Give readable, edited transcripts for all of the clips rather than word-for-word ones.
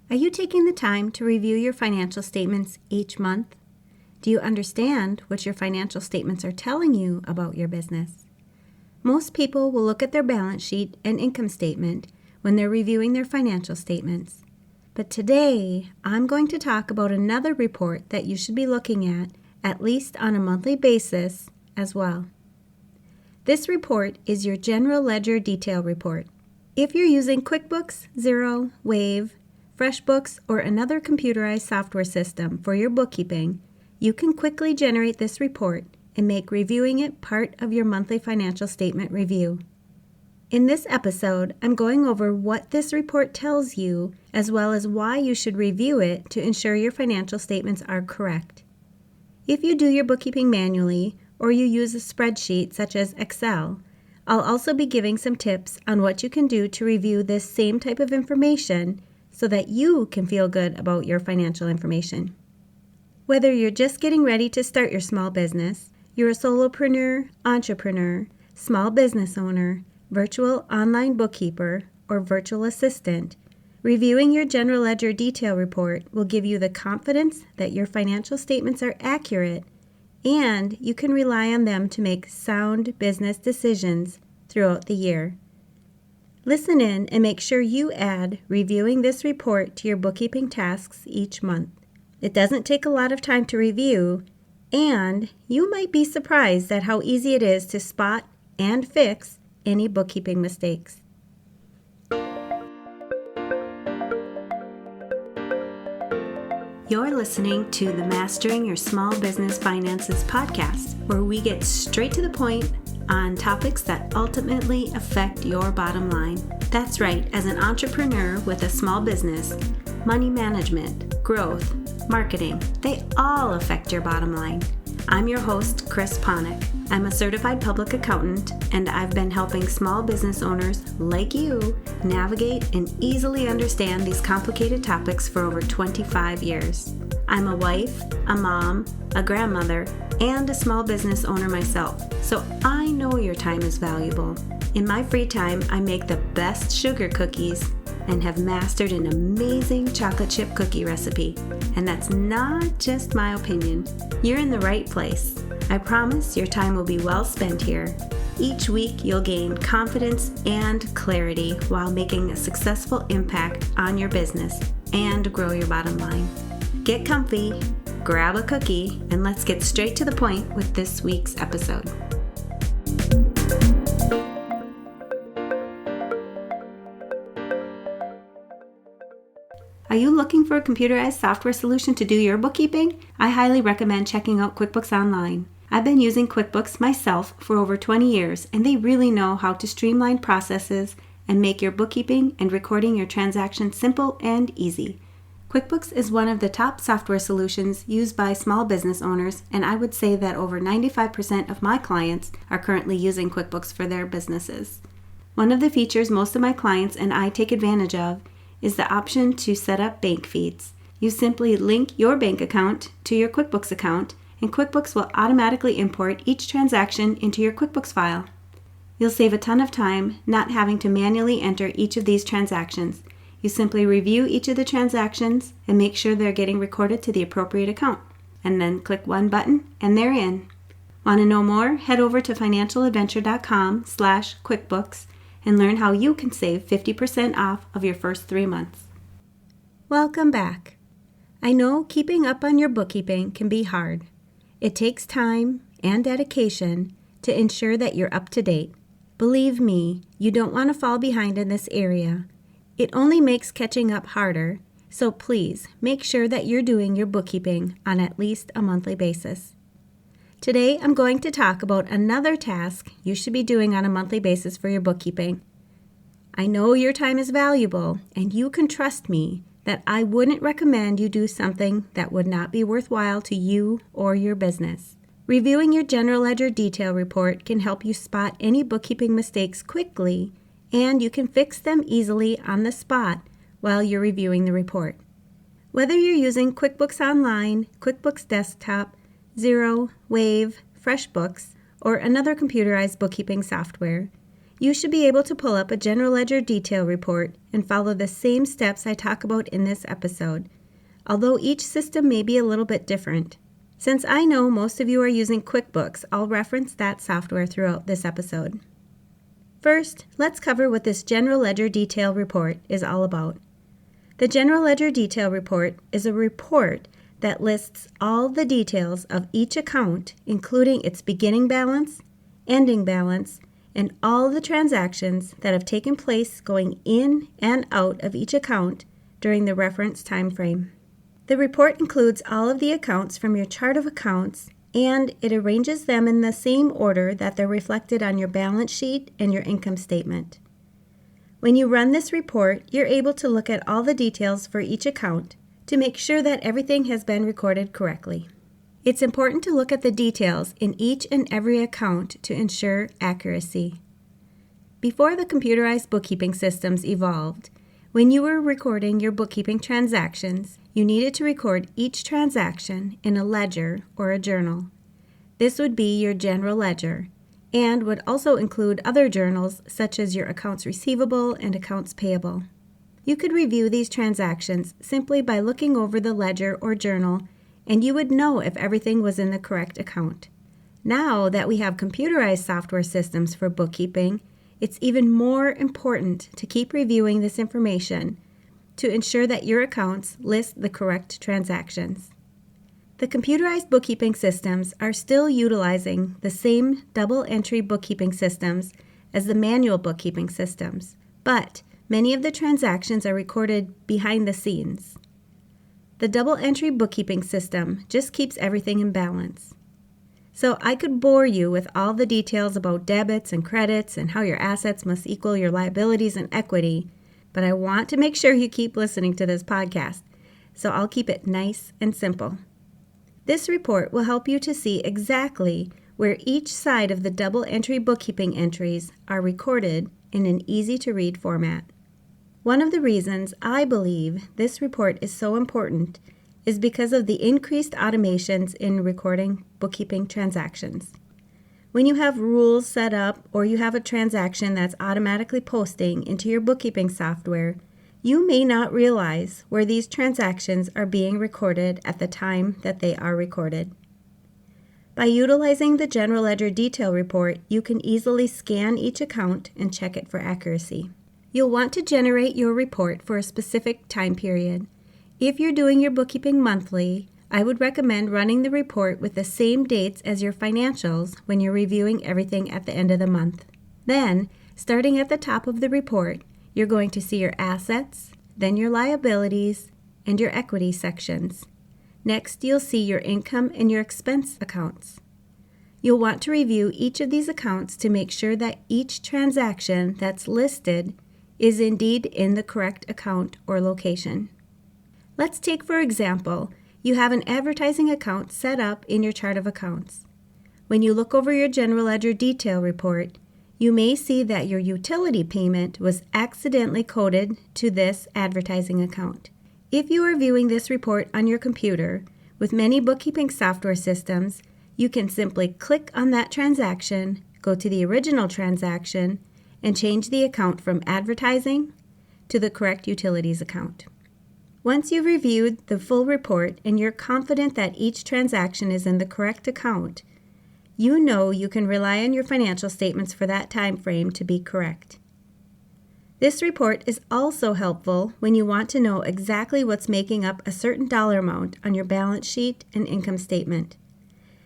Are you taking the time to review your financial statements each month? Do you understand what your financial statements are telling you about your business? Most people will look at their balance sheet and income statement when they're reviewing their financial statements. But today, I'm going to talk about another report that you should be looking at least on a monthly basis as well. This report is your General Ledger Detail Report. If you're using QuickBooks, Xero, Wave, FreshBooks, or another computerized software system for your bookkeeping, you can quickly generate this report and make reviewing it part of your monthly financial statement review. In this episode, I'm going over what this report tells you, as well as why you should review it to ensure your financial statements are correct. If you do your bookkeeping manually, or you use a spreadsheet such as Excel, I'll also be giving some tips on what you can do to review this same type of information so that you can feel good about your financial information. Whether you're just getting ready to start your small business, you're a solopreneur, entrepreneur, small business owner, virtual online bookkeeper, or virtual assistant, reviewing your General Ledger Detail Report will give you the confidence that your financial statements are accurate and you can rely on them to make sound business decisions throughout the year. Listen in and make sure you add reviewing this report to your bookkeeping tasks each month. It doesn't take a lot of time to review, and you might be surprised at how easy it is to spot and fix any bookkeeping mistakes. You're listening to the Mastering Your Small Business Finances podcast, where we get straight to the point on topics that ultimately affect your bottom line. That's right, as an entrepreneur with a small business, money management, growth, marketing, they all affect your bottom line. I'm your host, Chris Ponick. I'm a certified public accountant, and I've been helping small business owners like you navigate and easily understand these complicated topics for over 25 years. I'm a wife, a mom, a grandmother, and a small business owner myself, so I know your time is valuable. In my free time, I make the best sugar cookies and have mastered an amazing chocolate chip cookie recipe. And that's not just my opinion. You're in the right place. I promise your time will be well spent here. Each week, you'll gain confidence and clarity while making a successful impact on your business and grow your bottom line. Get comfy, grab a cookie, and let's get straight to the point with this week's episode. Are you looking for a computerized software solution to do your bookkeeping? I highly recommend checking out QuickBooks Online. I've been using QuickBooks myself for over 20 years, and they really know how to streamline processes and make your bookkeeping and recording your transactions simple and easy. QuickBooks is one of the top software solutions used by small business owners, and I would say that over 95% of my clients are currently using QuickBooks for their businesses. One of the features most of my clients and I take advantage of is the option to set up bank feeds. You simply link your bank account to your QuickBooks account, and QuickBooks will automatically import each transaction into your QuickBooks file. You'll save a ton of time not having to manually enter each of these transactions. You simply review each of the transactions and make sure they're getting recorded to the appropriate account, and then click one button and they're in. Want to know more? Head over to financialadventure.com/QuickBooks and learn how you can save 50% off of your first 3 months. Welcome back. I know keeping up on your bookkeeping can be hard. It takes time and dedication to ensure that you're up to date. Believe me, you don't want to fall behind in this area. It only makes catching up harder, so please make sure that you're doing your bookkeeping on at least a monthly basis. Today, I'm going to talk about another task you should be doing on a monthly basis for your bookkeeping. I know your time is valuable, and you can trust me that I wouldn't recommend you do something that would not be worthwhile to you or your business. Reviewing your General Ledger Detail Report can help you spot any bookkeeping mistakes quickly, and you can fix them easily on the spot while you're reviewing the report. Whether you're using QuickBooks Online, QuickBooks Desktop, Xero, Wave, FreshBooks, or another computerized bookkeeping software, You should be able to pull up a general ledger detail report and follow the same steps I talk about in this episode, although each system may be a little bit different. Since I know most of you are using QuickBooks, I'll reference that software throughout this episode. First, let's cover what this general ledger detail report is all about. The general ledger detail report is a report that lists all the details of each account, including its beginning balance, ending balance, and all the transactions that have taken place going in and out of each account during the reference time frame. The report includes all of the accounts from your chart of accounts, and it arranges them in the same order that they're reflected on your balance sheet and your income statement. When you run this report, you're able to look at all the details for each account to make sure that everything has been recorded correctly. It's important to look at the details in each and every account to ensure accuracy. Before the computerized bookkeeping systems evolved, when you were recording your bookkeeping transactions, you needed to record each transaction in a ledger or a journal. This would be your general ledger and would also include other journals such as your accounts receivable and accounts payable. You could review these transactions simply by looking over the ledger or journal, and you would know if everything was in the correct account. Now that we have computerized software systems for bookkeeping, it's even more important to keep reviewing this information to ensure that your accounts list the correct transactions. The computerized bookkeeping systems are still utilizing the same double-entry bookkeeping systems as the manual bookkeeping systems, but many of the transactions are recorded behind the scenes. The double-entry bookkeeping system just keeps everything in balance. So I could bore you with all the details about debits and credits and how your assets must equal your liabilities and equity, but I want to make sure you keep listening to this podcast, so I'll keep it nice and simple. This report will help you to see exactly where each side of the double-entry bookkeeping entries are recorded in an easy-to-read format. One of the reasons I believe this report is so important is because of the increased automations in recording bookkeeping transactions. When you have rules set up or you have a transaction that's automatically posting into your bookkeeping software, you may not realize where these transactions are being recorded at the time that they are recorded. By utilizing the General Ledger Detail Report, you can easily scan each account and check it for accuracy. You'll want to generate your report for a specific time period. If you're doing your bookkeeping monthly, I would recommend running the report with the same dates as your financials when you're reviewing everything at the end of the month. Then, starting at the top of the report, you're going to see your assets, then your liabilities, and your equity sections. Next, you'll see your income and your expense accounts. You'll want to review each of these accounts to make sure that each transaction that's listed is indeed in the correct account or location. Let's take, for example, you have an advertising account set up in your chart of accounts. When you look over your General Ledger Detail Report, you may see that your utility payment was accidentally coded to this advertising account. If you are viewing this report on your computer, with many bookkeeping software systems, you can simply click on that transaction, go to the original transaction, and change the account from advertising to the correct utilities account. Once you've reviewed the full report and you're confident that each transaction is in the correct account, you know you can rely on your financial statements for that time frame to be correct. This report is also helpful when you want to know exactly what's making up a certain dollar amount on your balance sheet and income statement.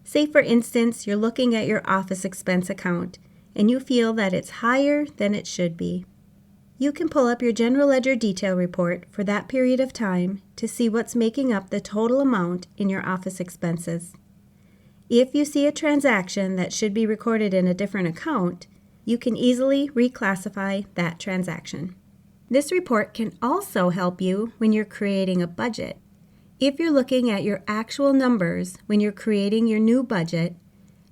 Say, for instance, you're looking at your office expense account and you feel that it's higher than it should be. You can pull up your General Ledger Detail Report for that period of time to see what's making up the total amount in your office expenses. If you see a transaction that should be recorded in a different account, you can easily reclassify that transaction. This report can also help you when you're creating a budget. If you're looking at your actual numbers when you're creating your new budget,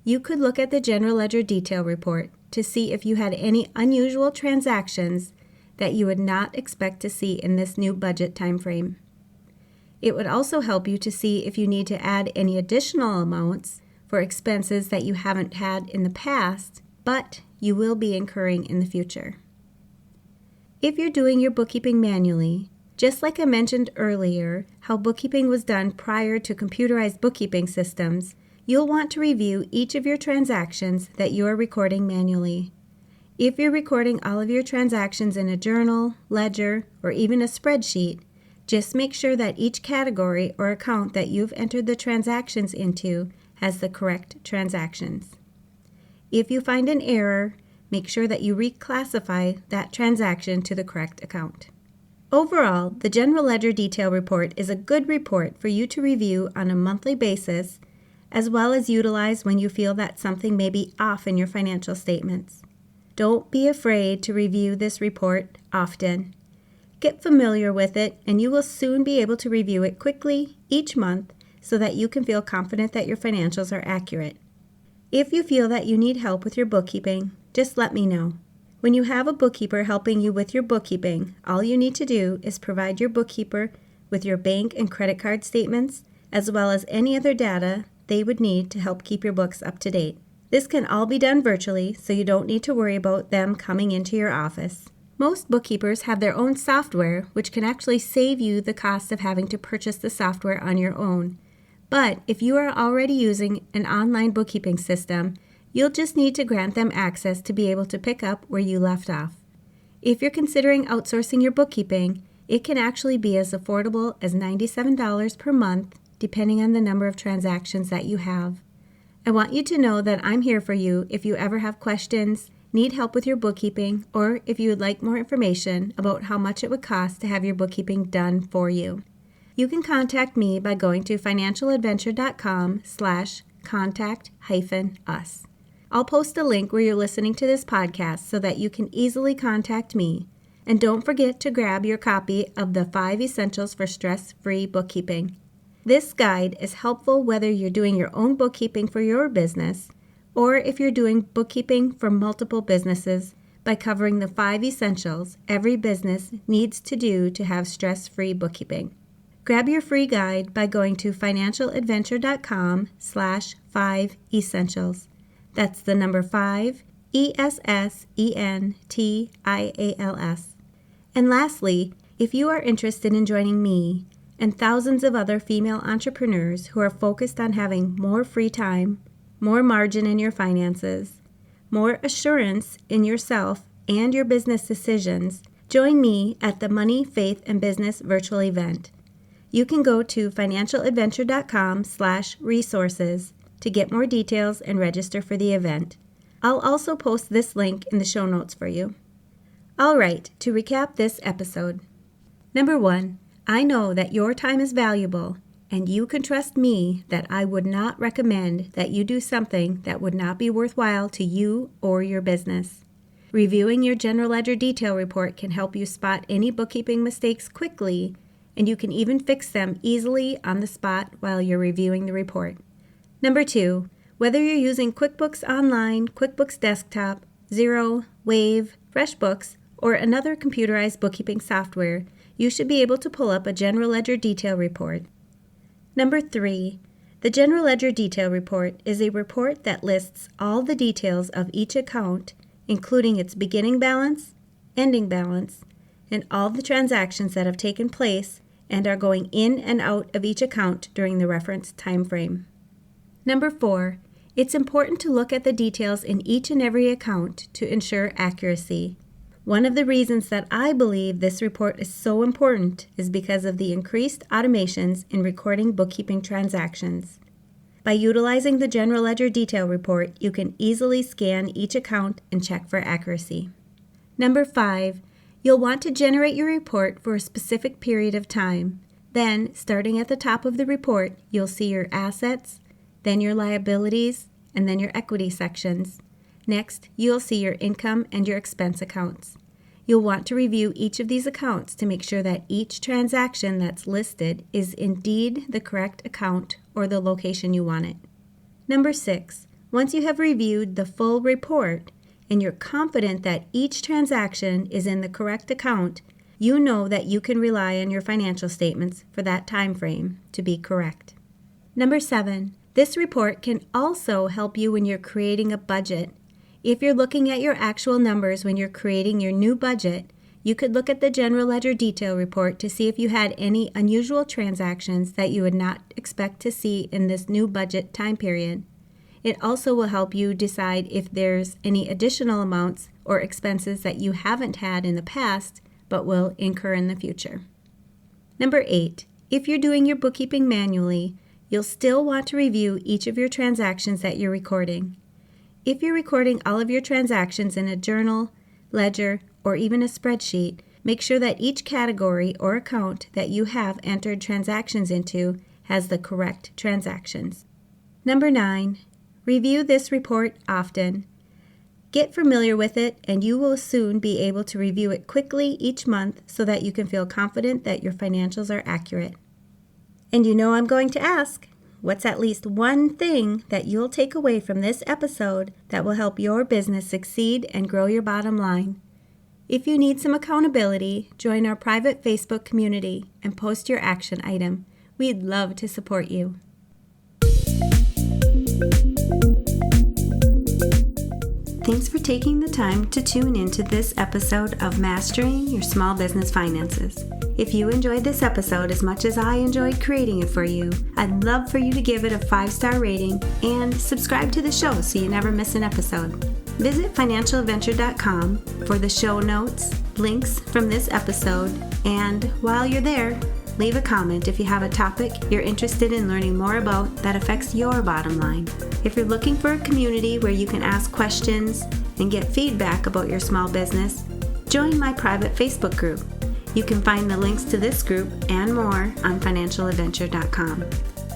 you could look at the General Ledger Detail Report to see if you had any unusual transactions that you would not expect to see in this new budget time frame. It would also help you to see if you need to add any additional amounts for expenses that you haven't had in the past, but you will be incurring in the future. If you're doing your bookkeeping manually, just like I mentioned earlier, how bookkeeping was done prior to computerized bookkeeping systems, you'll want to review each of your transactions that you are recording manually. If you're recording all of your transactions in a journal, ledger, or even a spreadsheet, just make sure that each category or account that you've entered the transactions into has the correct transactions. If you find an error, make sure that you reclassify that transaction to the correct account. Overall, the General Ledger Detail Report is a good report for you to review on a monthly basis, as well as utilize when you feel that something may be off in your financial statements. Don't be afraid to review this report often. Get familiar with it, and you will soon be able to review it quickly each month so that you can feel confident that your financials are accurate. If you feel that you need help with your bookkeeping, just let me know. When you have a bookkeeper helping you with your bookkeeping, all you need to do is provide your bookkeeper with your bank and credit card statements, as well as any other data they would need to help keep your books up to date. This can all be done virtually, so you don't need to worry about them coming into your office. Most bookkeepers have their own software, which can actually save you the cost of having to purchase the software on your own. But if you are already using an online bookkeeping system, you'll just need to grant them access to be able to pick up where you left off. If you're considering outsourcing your bookkeeping, it can actually be as affordable as $97 per month, depending on the number of transactions that you have. I want you to know that I'm here for you if you ever have questions, need help with your bookkeeping, or if you would like more information about how much it would cost to have your bookkeeping done for you. You can contact me by going to financialadventure.com/contact-us. I'll post a link where you're listening to this podcast so that you can easily contact me. And don't forget to grab your copy of the 5 Essentials for Stress-Free Bookkeeping. This guide is helpful whether you're doing your own bookkeeping for your business or if you're doing bookkeeping for multiple businesses by covering the 5 essentials every business needs to do to have stress-free bookkeeping. Grab your free guide by going to financialadventure.com/5essentials. That's the number 5, ESSENTIALS. And lastly, if you are interested in joining me and thousands of other female entrepreneurs who are focused on having more free time, more margin in your finances, more assurance in yourself and your business decisions, join me at the Money, Faith, and Business virtual event. You can go to financialadventure.com/resources to get more details and register for the event. I'll also post this link in the show notes for you. All right, to recap this episode. Number 1, I know that your time is valuable, and you can trust me that I would not recommend that you do something that would not be worthwhile to you or your business. Reviewing your General Ledger Detail Report can help you spot any bookkeeping mistakes quickly, and you can even fix them easily on the spot while you're reviewing the report. Number 2, whether you're using QuickBooks Online, QuickBooks Desktop, Xero, Wave, FreshBooks, or another computerized bookkeeping software, you should be able to pull up a General Ledger Detail Report. Number 3, the General Ledger Detail Report is a report that lists all the details of each account, including its beginning balance, ending balance, and all the transactions that have taken place and are going in and out of each account during the reference time frame. Number 4, it's important to look at the details in each and every account to ensure accuracy. One of the reasons that I believe this report is so important is because of the increased automations in recording bookkeeping transactions. By utilizing the General Ledger Detail Report, you can easily scan each account and check for accuracy. Number 5, you'll want to generate your report for a specific period of time. Then, starting at the top of the report, you'll see your assets, then your liabilities, and then your equity sections. Next, you'll see your income and your expense accounts. You'll want to review each of these accounts to make sure that each transaction that's listed is indeed the correct account or the location you want it. Number 6, once you have reviewed the full report and you're confident that each transaction is in the correct account, you know that you can rely on your financial statements for that time frame to be correct. Number 7, this report can also help you when you're creating a budget. If you're looking at your actual numbers when you're creating your new budget, you could look at the General Ledger Detail Report to see if you had any unusual transactions that you would not expect to see in this new budget time period. It also will help you decide if there's any additional amounts or expenses that you haven't had in the past but will incur in the future. Number 8, if you're doing your bookkeeping manually, you'll still want to review each of your transactions that you're recording. If you're recording all of your transactions in a journal, ledger, or even a spreadsheet, make sure that each category or account that you have entered transactions into has the correct transactions. Number 9, review this report often. Get familiar with it, and you will soon be able to review it quickly each month so that you can feel confident that your financials are accurate. And you know I'm going to ask, what's at least one thing that you'll take away from this episode that will help your business succeed and grow your bottom line? If you need some accountability, join our private Facebook community and post your action item. We'd love to support you. Thanks for taking the time to tune into this episode of Mastering Your Small Business Finances. If you enjoyed this episode as much as I enjoyed creating it for you, I'd love for you to give it a 5-star rating and subscribe to the show so you never miss an episode. Visit financialadventure.com for the show notes, links from this episode, and while you're there, leave a comment if you have a topic you're interested in learning more about that affects your bottom line. If you're looking for a community where you can ask questions and get feedback about your small business, join my private Facebook group. You can find the links to this group and more on financialadventure.com.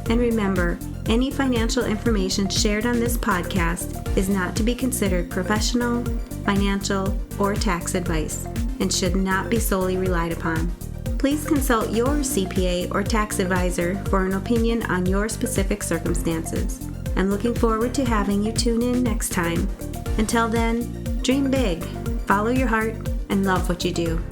And remember, any financial information shared on this podcast is not to be considered professional, financial, or tax advice and should not be solely relied upon. Please consult your CPA or tax advisor for an opinion on your specific circumstances. I'm looking forward to having you tune in next time. Until then, dream big, follow your heart, and love what you do.